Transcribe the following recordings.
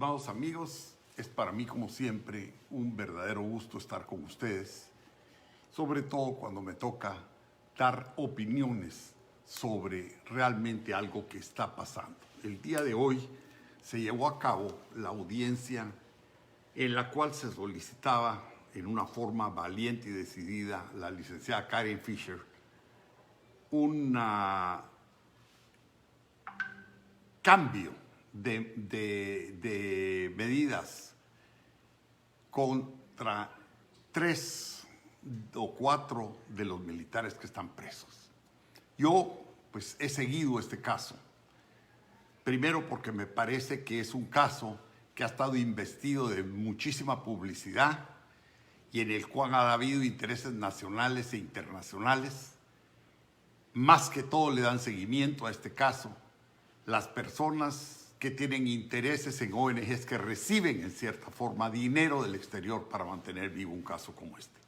Estimados amigos, es para mí como siempre un verdadero gusto estar con ustedes, sobre todo cuando me toca dar opiniones sobre realmente algo que está pasando. El día de hoy se llevó a cabo la audiencia en la cual se solicitaba en una forma valiente y decidida la licenciada Karen Fisher un cambio de medidas contra 3 o 4 de los militares que están presos. Yo pues he seguido este caso, primero porque me parece que es un caso que ha estado investido de muchísima publicidad y en el cual ha habido intereses nacionales e internacionales. Más que todo le dan seguimiento a este caso las personas que tienen intereses en ONGs que reciben en cierta forma dinero del exterior para mantener vivo un caso como este.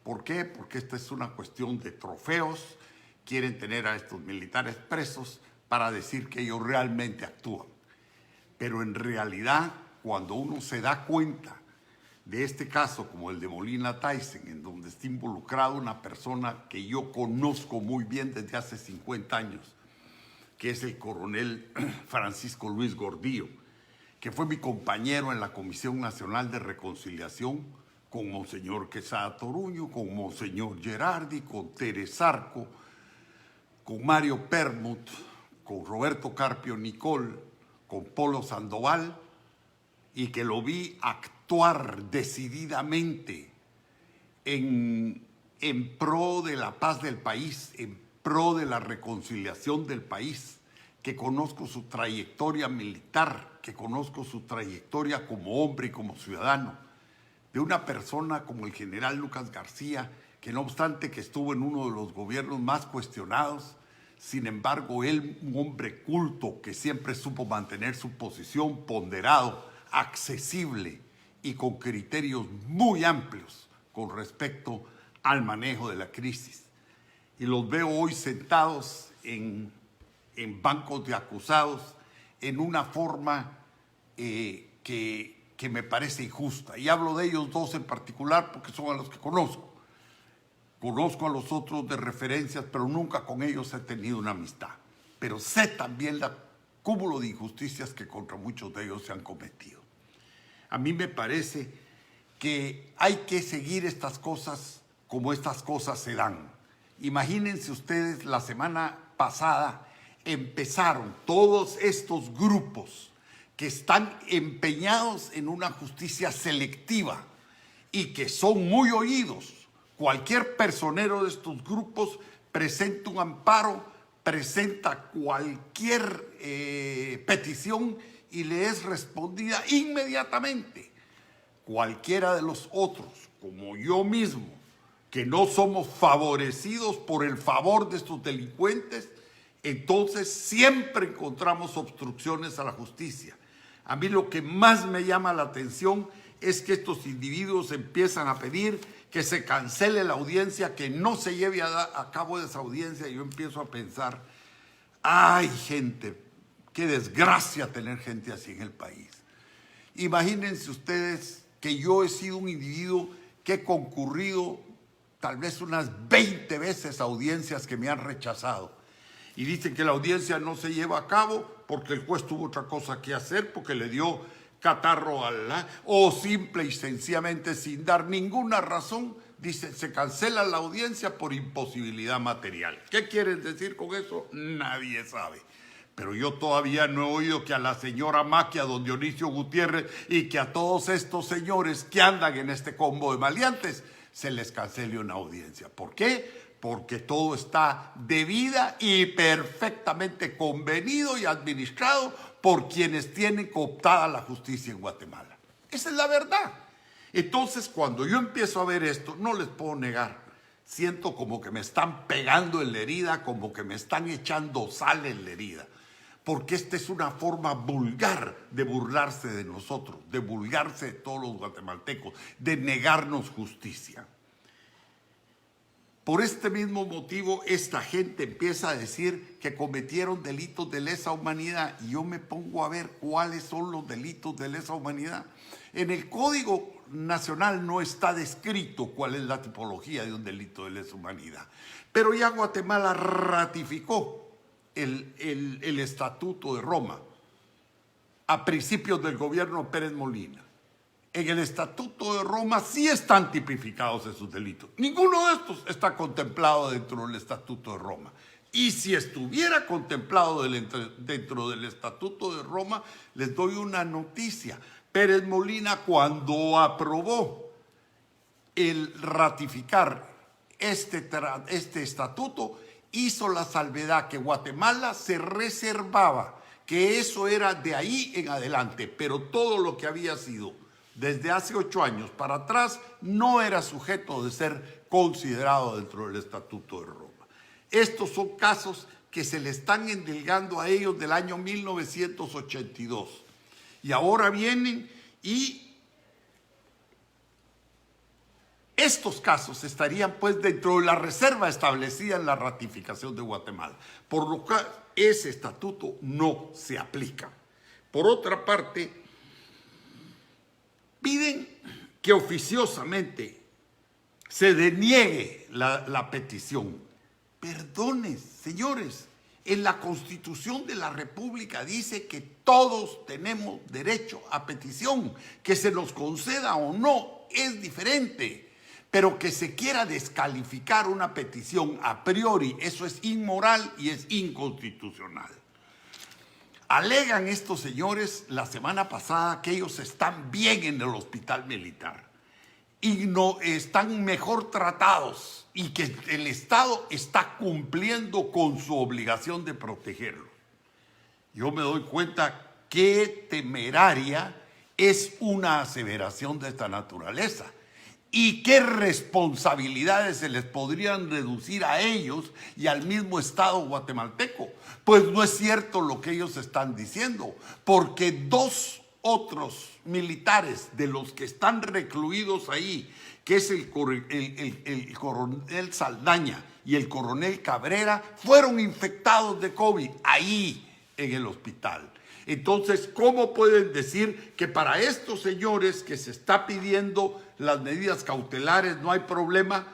¿Por qué? Porque esta es una cuestión de trofeos. Quieren tener a estos militares presos para decir que ellos realmente actúan. Pero en realidad, cuando uno se da cuenta de este caso como el de Molina Tyson, en donde está involucrada una persona que yo conozco muy bien desde hace 50 años, que es el coronel Francisco Luis Gordillo, que fue mi compañero en la Comisión Nacional de Reconciliación, con Monseñor Quesada Toruño, con Monseñor Gerardi, con Teres Arco, con Mario Permut, con Roberto Carpio Nicol, con Polo Sandoval, y que lo vi actuar decididamente en pro de la paz del país, en pro de la reconciliación del país, que conozco su trayectoria militar, que conozco su trayectoria como hombre y como ciudadano, de una persona como el general Lucas García, que no obstante que estuvo en uno de los gobiernos más cuestionados, sin embargo, él, un hombre culto que siempre supo mantener su posición, ponderado, accesible y con criterios muy amplios con respecto al manejo de la crisis. Y los veo hoy sentados en bancos de acusados en una forma que me parece injusta. Y hablo de ellos dos en particular porque son a los que conozco. Conozco a los otros de referencias, pero nunca con ellos he tenido una amistad. Pero sé también el cúmulo de injusticias que contra muchos de ellos se han cometido. A mí me parece que hay que seguir estas cosas como estas cosas se dan. Imagínense ustedes, la semana pasada empezaron todos estos grupos que están empeñados en una justicia selectiva y que son muy oídos. Cualquier personero de estos grupos presenta un amparo, presenta cualquier petición y le es respondida inmediatamente. Cualquiera de los otros, como yo mismo, que no somos favorecidos por el favor de estos delincuentes, entonces siempre encontramos obstrucciones a la justicia. A mí lo que más me llama la atención es que estos individuos empiezan a pedir que se cancele la audiencia, que no se lleve a cabo esa audiencia, y yo empiezo a pensar, ¡ay, gente! ¡Qué desgracia tener gente así en el país! Imagínense ustedes que yo he sido un individuo que he concurrido tal vez unas 20 veces a audiencias que me han rechazado. Y dicen que la audiencia no se lleva a cabo porque el juez tuvo otra cosa que hacer, porque le dio catarro o simple y sencillamente sin dar ninguna razón, dice, se cancela la audiencia por imposibilidad material. ¿Qué quieren decir con eso? Nadie sabe. Pero yo todavía no he oído que a la señora Maquia, a don Dionisio Gutiérrez y que a todos estos señores que andan en este combo de maleantes se les cancele una audiencia. ¿Por qué? Porque todo está debida y perfectamente convenido y administrado por quienes tienen cooptada la justicia en Guatemala. Esa es la verdad. Entonces, cuando yo empiezo a ver esto, no les puedo negar, siento como que me están pegando en la herida, como que me están echando sal en la herida, porque esta es una forma vulgar de burlarse de nosotros, de burlarse de todos los guatemaltecos, de negarnos justicia. Por este mismo motivo, esta gente empieza a decir que cometieron delitos de lesa humanidad, y yo me pongo a ver cuáles son los delitos de lesa humanidad. En el Código Nacional no está descrito cuál es la tipología de un delito de lesa humanidad, pero ya Guatemala ratificó el Estatuto de Roma a principios del gobierno Pérez Molina. En el Estatuto de Roma sí están tipificados esos delitos. Ninguno de estos está contemplado dentro del Estatuto de Roma. Y si estuviera contemplado dentro del Estatuto de Roma, les doy una noticia. Pérez Molina, cuando aprobó el ratificar este estatuto, hizo la salvedad que Guatemala se reservaba, que eso era de ahí en adelante, pero todo lo que había sido desde hace 8 años para atrás no era sujeto de ser considerado dentro del Estatuto de Roma. Estos son casos que se le están endilgando a ellos del año 1982. Y ahora vienen y estos casos estarían pues dentro de la reserva establecida en la ratificación de Guatemala, por lo que ese estatuto no se aplica. Por otra parte, piden que oficiosamente se deniegue la petición. Perdone, señores, en la Constitución de la República dice que todos tenemos derecho a petición, que se nos conceda o no es diferente, pero que se quiera descalificar una petición a priori, eso es inmoral y es inconstitucional. Alegan estos señores la semana pasada que ellos están bien en el hospital militar y no están mejor tratados y que el Estado está cumpliendo con su obligación de protegerlos. Yo me doy cuenta qué temeraria es una aseveración de esta naturaleza y qué responsabilidades se les podrían reducir a ellos y al mismo Estado guatemalteco. Pues no es cierto lo que ellos están diciendo, porque 2 otros militares de los que están recluidos ahí, que es el coronel Saldaña y el coronel Cabrera, fueron infectados de COVID ahí en el hospital. Entonces, ¿cómo pueden decir que para estos señores que se está pidiendo las medidas cautelares no hay problema?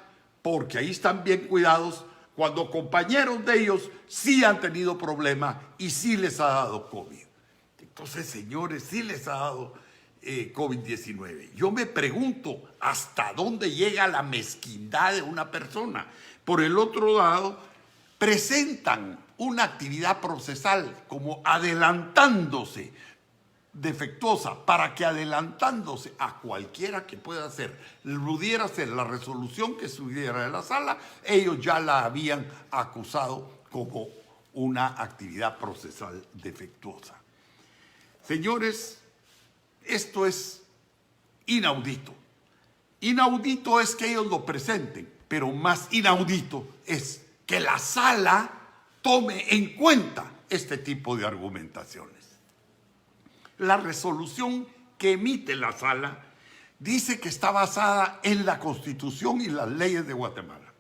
Porque ahí están bien cuidados, cuando compañeros de ellos sí han tenido problema y sí les ha dado COVID. Entonces, señores, sí les ha dado COVID-19. Yo me pregunto hasta dónde llega la mezquindad de una persona. Por el otro lado, presentan una actividad procesal como adelantándose, defectuosa, para que adelantándose a cualquiera que pueda ser, pudiera ser la resolución que subiera de la sala, ellos ya la habían acusado como una actividad procesal defectuosa. Señores, esto es inaudito. Inaudito es que ellos lo presenten, pero más inaudito es que la sala tome en cuenta este tipo de argumentaciones. La resolución que emite la sala dice que está basada en la Constitución y las leyes de Guatemala.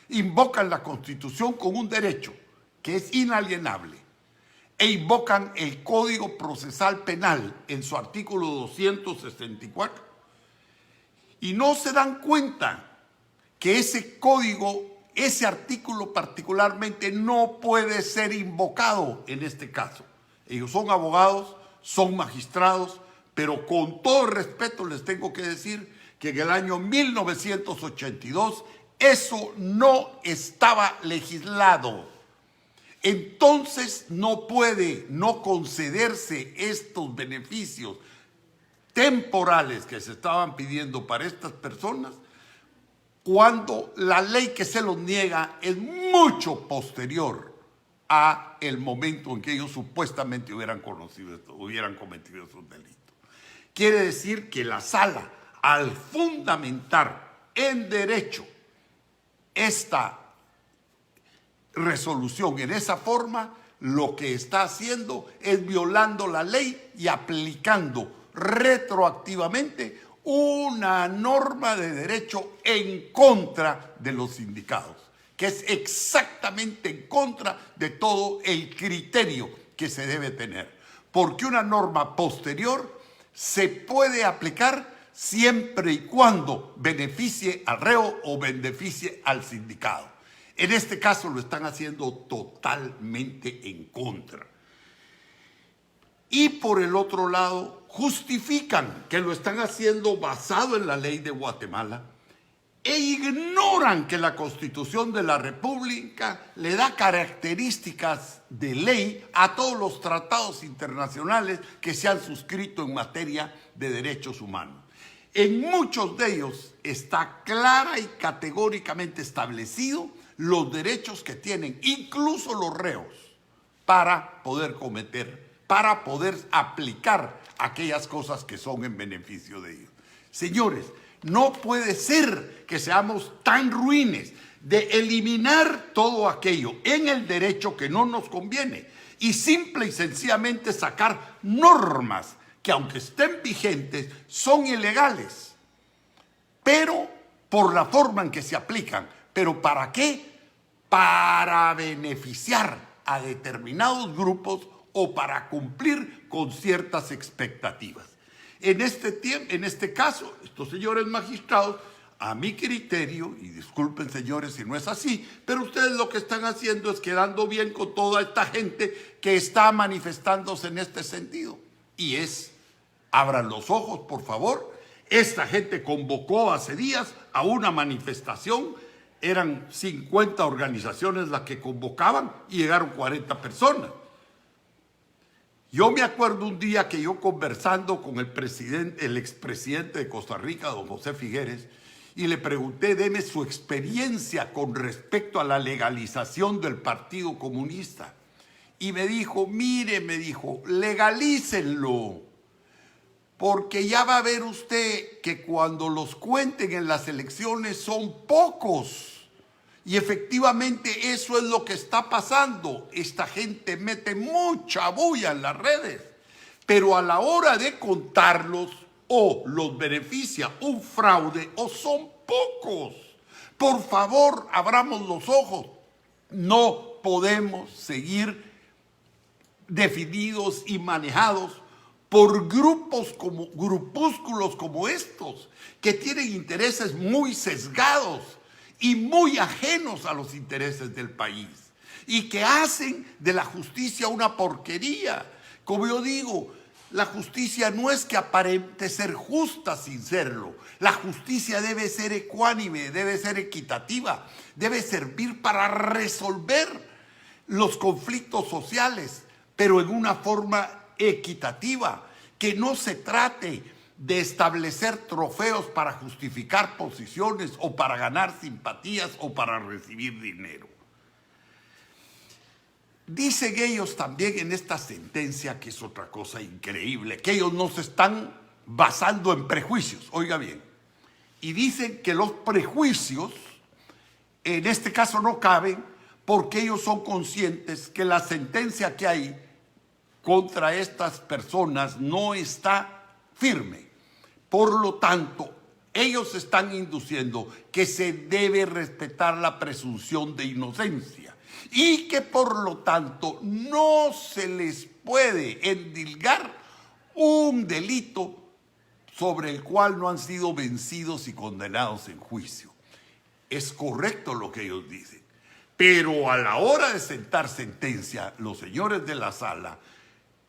Invocan la Constitución con un derecho que es inalienable e invocan el Código Procesal Penal en su artículo 264 y no se dan cuenta que ese código, ese artículo particularmente no puede ser invocado en este caso. Ellos son abogados, son magistrados, pero con todo respeto les tengo que decir que en el año 1982 eso no estaba legislado. Entonces no puede no concederse estos beneficios temporales que se estaban pidiendo para estas personas cuando la ley que se los niega es mucho posterior a el momento en que ellos supuestamente hubieran cometido esos delitos. Quiere decir que la sala, al fundamentar en derecho esta resolución en esa forma, lo que está haciendo es violando la ley y aplicando retroactivamente una norma de derecho en contra de los sindicados, que es exactamente en contra de todo el criterio que se debe tener, porque una norma posterior se puede aplicar siempre y cuando beneficie al reo o beneficie al sindicado. En este caso lo están haciendo totalmente en contra. Y por el otro lado, justifican que lo están haciendo basado en la ley de Guatemala e ignoran que la Constitución de la República le da características de ley a todos los tratados internacionales que se han suscrito en materia de derechos humanos. En muchos de ellos está clara y categóricamente establecido los derechos que tienen incluso los reos para poder aplicar aquellas cosas que son en beneficio de ellos. Señores, no puede ser que seamos tan ruines de eliminar todo aquello en el derecho que no nos conviene y simple y sencillamente sacar normas que, aunque estén vigentes, son ilegales, pero por la forma en que se aplican. ¿Pero para qué? Para beneficiar a determinados grupos o para cumplir con ciertas expectativas. En este caso, estos señores magistrados, a mi criterio, y disculpen señores si no es así, pero ustedes lo que están haciendo es quedando bien con toda esta gente que está manifestándose en este sentido. Y abran los ojos, por favor. Esta gente convocó hace días a una manifestación, eran 50 organizaciones las que convocaban y llegaron 40 personas. Yo me acuerdo un día que yo conversando con el expresidente de Costa Rica, don José Figueres, y le pregunté, deme su experiencia con respecto a la legalización del Partido Comunista. Y me dijo, mire, legalícenlo, porque ya va a ver usted que cuando los cuenten en las elecciones son pocos. Y efectivamente eso es lo que está pasando. Esta gente mete mucha bulla en las redes, pero a la hora de contarlos, o los beneficia un fraude o son pocos. Por favor, abramos los ojos. No podemos seguir definidos y manejados por grupúsculos como estos, que tienen intereses muy sesgados y muy ajenos a los intereses del país, y que hacen de la justicia una porquería. Como yo digo, la justicia no es que aparente ser justa sin serlo. La justicia debe ser ecuánime, debe ser equitativa, debe servir para resolver los conflictos sociales, pero en una forma equitativa, que no se trate de establecer trofeos para justificar posiciones o para ganar simpatías o para recibir dinero. Dicen ellos también en esta sentencia, que es otra cosa increíble, que ellos no se están basando en prejuicios, oiga bien, y dicen que los prejuicios en este caso no caben porque ellos son conscientes que la sentencia que hay contra estas personas no está firme. Por lo tanto, ellos están induciendo que se debe respetar la presunción de inocencia y que por lo tanto no se les puede endilgar un delito sobre el cual no han sido vencidos y condenados en juicio. Es correcto lo que ellos dicen, pero a la hora de sentar sentencia, los señores de la sala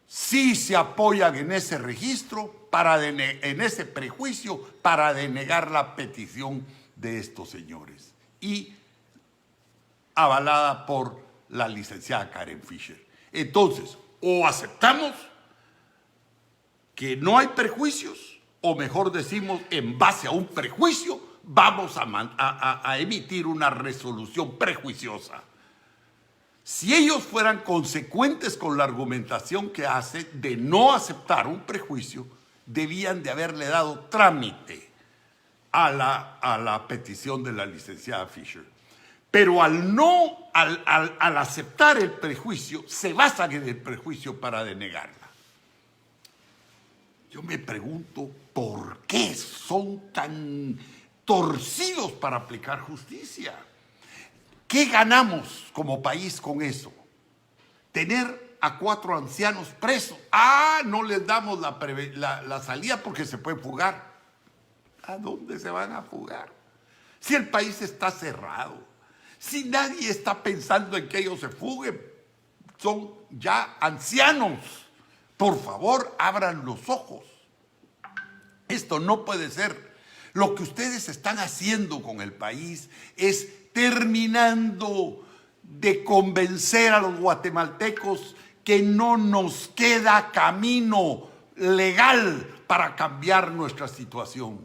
sí se apoyan en ese registro, en ese prejuicio, para denegar la petición de estos señores, y avalada por la licenciada Karen Fisher. Entonces, o aceptamos que no hay prejuicios, o mejor decimos, en base a un prejuicio, vamos a emitir una resolución prejuiciosa. Si ellos fueran consecuentes con la argumentación que hace de no aceptar un prejuicio, debían de haberle dado trámite a la petición de la licenciada Fisher. Pero al aceptar el prejuicio, se basan en el prejuicio para denegarla. Yo me pregunto, ¿por qué son tan torcidos para aplicar justicia? ¿Qué ganamos como país con eso? Tener a 4 ancianos presos. No les damos la salida porque se pueden fugar. ¿A dónde se van a fugar? Si el país está cerrado, si nadie está pensando en que ellos se fuguen, son ya ancianos. Por favor, abran los ojos. Esto no puede ser. Lo que ustedes están haciendo con el país es terminando de convencer a los guatemaltecos que no nos queda camino legal para cambiar nuestra situación.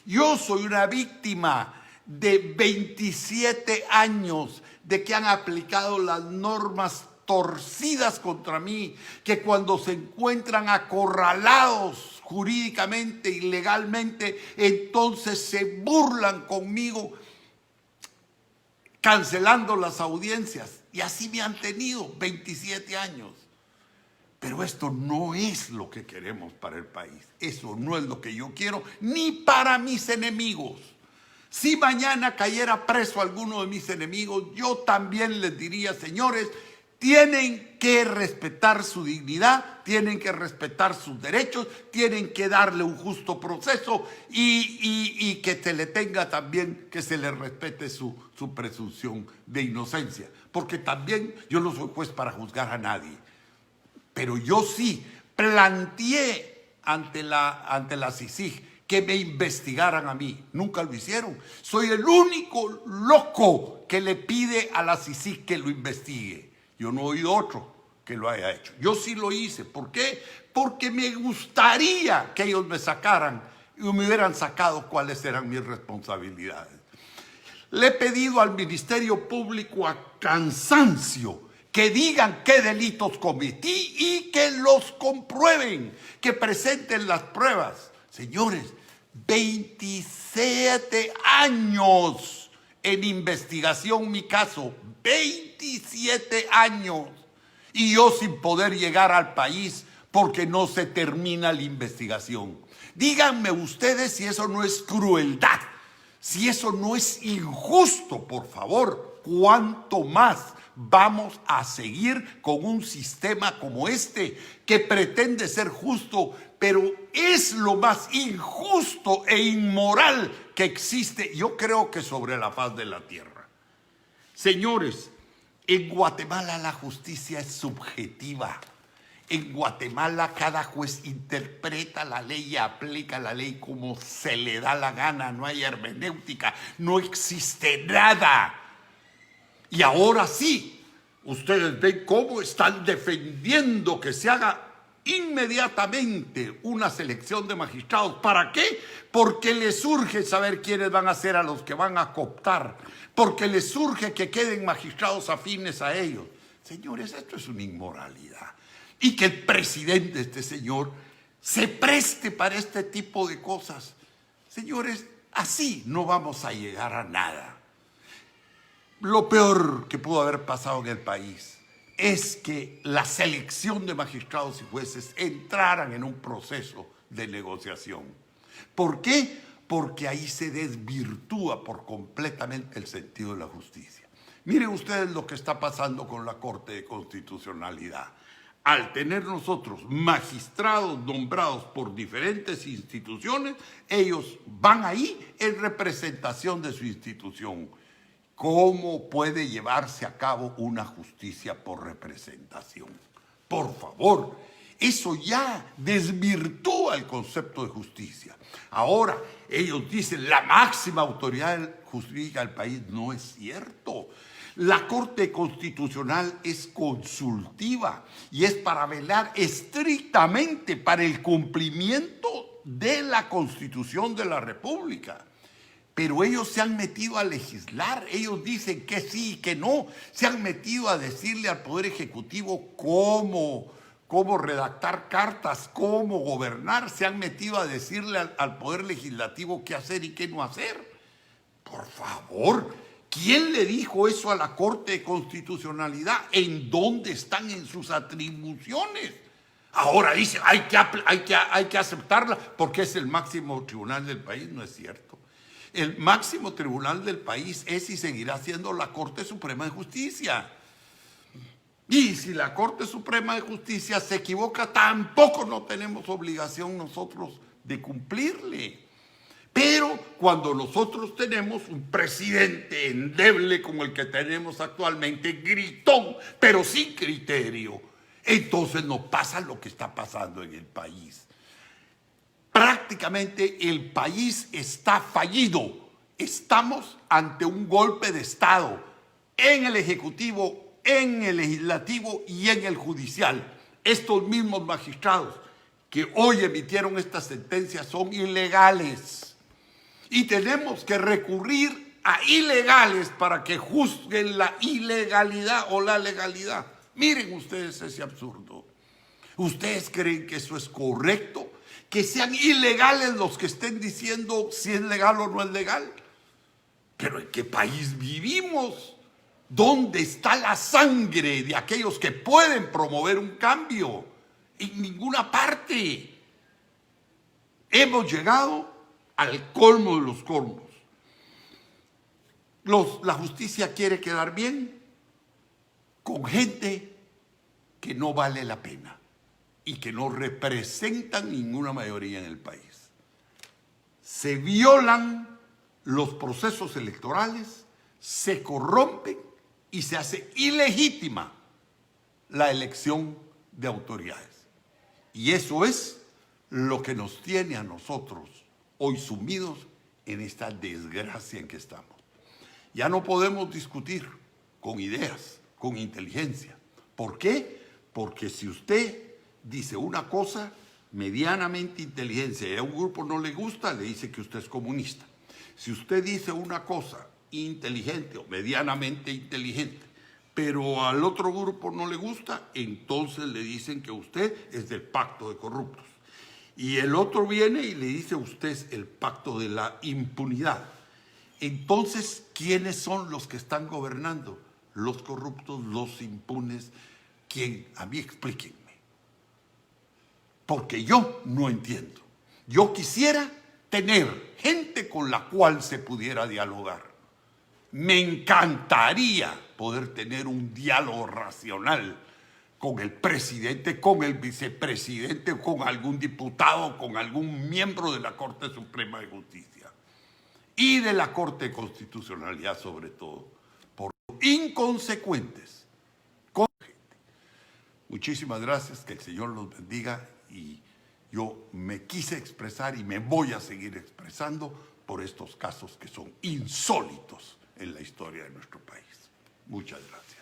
Yo soy una víctima de 27 años de que han aplicado las normas torcidas contra mí, que cuando se encuentran acorralados jurídicamente y legalmente, entonces se burlan conmigo, cancelando las audiencias. Y así me han tenido 27 años. Pero esto no es lo que queremos para el país. Eso no es lo que yo quiero, ni para mis enemigos. Si mañana cayera preso alguno de mis enemigos, yo también les diría, señores, tienen que respetar su dignidad, tienen que respetar sus derechos, tienen que darle un justo proceso y que se le tenga también, que se le respete su presunción de inocencia. Porque también yo no soy juez para juzgar a nadie. Pero yo sí planteé ante la CICIG que me investigaran a mí. Nunca lo hicieron. Soy el único loco que le pide a la CICIG que lo investigue. Yo no he oído otro que lo haya hecho. Yo sí lo hice. ¿Por qué? Porque me gustaría que ellos me sacaran y me hubieran sacado cuáles eran mis responsabilidades. Le he pedido al Ministerio Público a cansancio que digan qué delitos cometí y que los comprueben, que presenten las pruebas. Señores, 27 años en investigación mi caso, 27 años, y yo sin poder llegar al país porque no se termina la investigación. Díganme ustedes si eso no es crueldad, si eso no es injusto, por favor. ¿Cuánto más vamos a seguir con un sistema como este que pretende ser justo, pero es lo más injusto e inmoral que existe, yo creo que sobre la faz de la tierra? Señores, en Guatemala la justicia es subjetiva. En Guatemala cada juez interpreta la ley y aplica la ley como se le da la gana. No hay hermenéutica, no existe nada. Y ahora sí, ustedes ven cómo están defendiendo que se haga inmediatamente una selección de magistrados. ¿Para qué? Porque les urge saber quiénes van a ser a los que van a cooptar, porque les urge que queden magistrados afines a ellos. Señores, esto es una inmoralidad. Y que el presidente, este señor, se preste para este tipo de cosas. Señores, así no vamos a llegar a nada. Lo peor que pudo haber pasado en el país es que la selección de magistrados y jueces entraran en un proceso de negociación. ¿Por qué? Porque ahí se desvirtúa por completamente el sentido de la justicia. Miren ustedes lo que está pasando con la Corte de Constitucionalidad. Al tener nosotros magistrados nombrados por diferentes instituciones, ellos van ahí en representación de su institución. ¿Cómo puede llevarse a cabo una justicia por representación? Por favor, eso ya desvirtúa el concepto de justicia. Ahora, ellos dicen la máxima autoridad jurídica del país. No es cierto. La Corte Constitucional es consultiva y es para velar estrictamente para el cumplimiento de la Constitución de la República. Pero ellos se han metido a legislar, ellos dicen que sí y que no, se han metido a decirle al Poder Ejecutivo cómo redactar cartas, cómo gobernar, se han metido a decirle al Poder Legislativo qué hacer y qué no hacer. Por favor, ¿quién le dijo eso a la Corte de Constitucionalidad? ¿En dónde están en sus atribuciones? Ahora dice, hay que aceptarla porque es el máximo tribunal del país. No es cierto. El máximo tribunal del país es y seguirá siendo la Corte Suprema de Justicia. Y si la Corte Suprema de Justicia se equivoca, tampoco no tenemos obligación nosotros de cumplirle. Pero cuando nosotros tenemos un presidente endeble como el que tenemos actualmente, gritón, pero sin criterio, entonces nos pasa lo que está pasando en el país. Prácticamente el país está fallido. Estamos ante un golpe de Estado en el Ejecutivo, en el Legislativo y en el Judicial. Estos mismos magistrados que hoy emitieron estas sentencias son ilegales. Y tenemos que recurrir a ilegales para que juzguen la ilegalidad o la legalidad. Miren ustedes ese absurdo. ¿Ustedes creen que eso es correcto? Que sean ilegales los que estén diciendo si es legal o no es legal. ¿Pero en qué país vivimos? ¿Dónde está la sangre de aquellos que pueden promover un cambio? En ninguna parte. Hemos llegado al colmo de los colmos. La justicia quiere quedar bien con gente que no vale la pena y que no representan ninguna mayoría en el país. Se violan los procesos electorales, se corrompen y se hace ilegítima la elección de autoridades. Y eso es lo que nos tiene a nosotros hoy sumidos en esta desgracia en que estamos. Ya no podemos discutir con ideas, con inteligencia. ¿Por qué? Porque si usted dice una cosa medianamente inteligencia y a un grupo no le gusta, le dice que usted es comunista. Si usted dice una cosa inteligente o medianamente inteligente, pero al otro grupo no le gusta, entonces le dicen que usted es del pacto de corruptos. Y el otro viene y le dice usted es el pacto de la impunidad. Entonces, ¿quiénes son los que están gobernando? Los corruptos, los impunes. ¿Quién? A mí explíquenme. Porque yo no entiendo. Yo quisiera tener gente con la cual se pudiera dialogar. Me encantaría poder tener un diálogo racional con el presidente, con el vicepresidente, con algún diputado, con algún miembro de la Corte Suprema de Justicia y de la Corte de Constitucionalidad sobre todo, por inconsecuentes con gente. Muchísimas gracias, que el Señor los bendiga, y yo me quise expresar y me voy a seguir expresando por estos casos que son insólitos en la historia de nuestro país. Muchas gracias.